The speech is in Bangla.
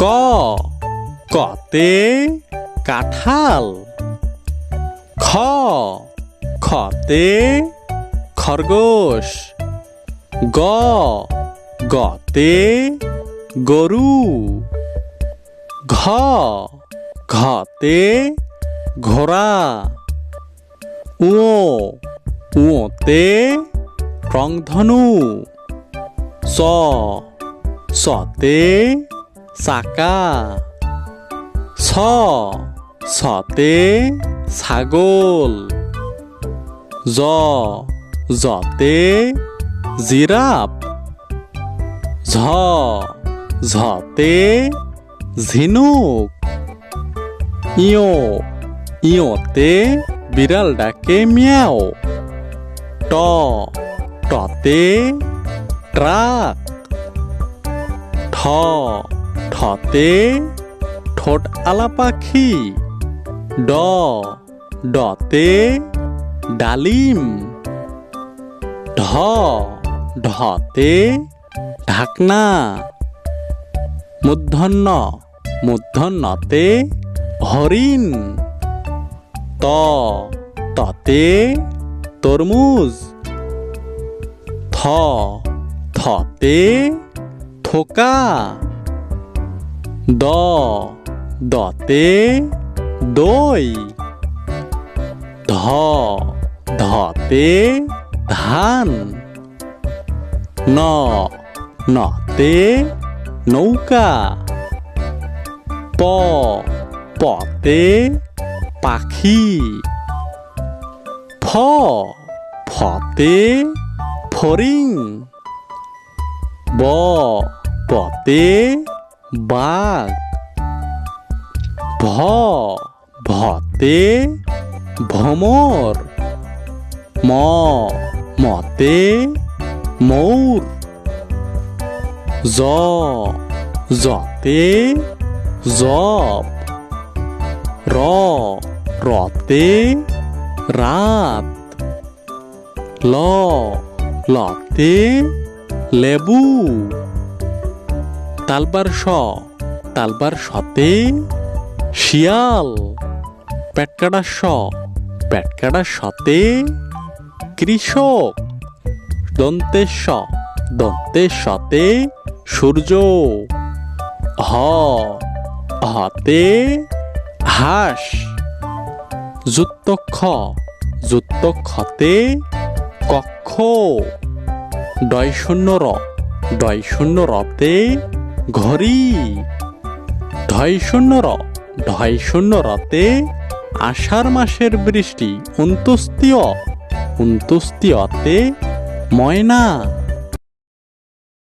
ক কতে কাঁঠাল। খ খতে খরগোশ। গ গতে গরু। ঘ ঘতে ঘোড়া। উ উতে রংধনু। স সতে চাকা। ছ ছতে ছাগল। জ জতে জিরাফ। ঝ ঝতে ঝিনুক। ইয় ইয়তে বিড়াল ডাকে মিয়াও। ট টতে ট্রাক। ঠ ঠতে ঠোঁট আলা পাখি। ড ডতে ডালিম। ঢ ঢতে ঢাকনা। মূর্ধন্য মূর্ধন্যতে হরিণ। ত ততে তরমুজ। থ থতে থোকা। দ দতে দই। ধ ধতে ধান। ন নতে নৌকা। প পতে পাখি। ফ ফতে ফড়িং। ব বতে বাঘ। ভ ভতে ভ্রমর। ম মতে ময়ূর। জ জতে জব। র রতে রাত। ল লতে লেবু। তালবার স তালবার সতে শিয়াল। পেটকাটা স পেটকাটা সতে কৃষক। দন্তের স দন্তের সতে সূর্য। হ হতে হাঁস। যুক্ত খ যুক্ত খতে কক্ষ। ডয় শূন্য র ডয় শূন্য রতে ঘড়ি। ঢয় শূন্য র ঢয় শূন্য রতে আষাঢ় মাসের বৃষ্টি। অন্ত্যেষ্টিয় অন্ত্যেষ্টিয়তে ময়না।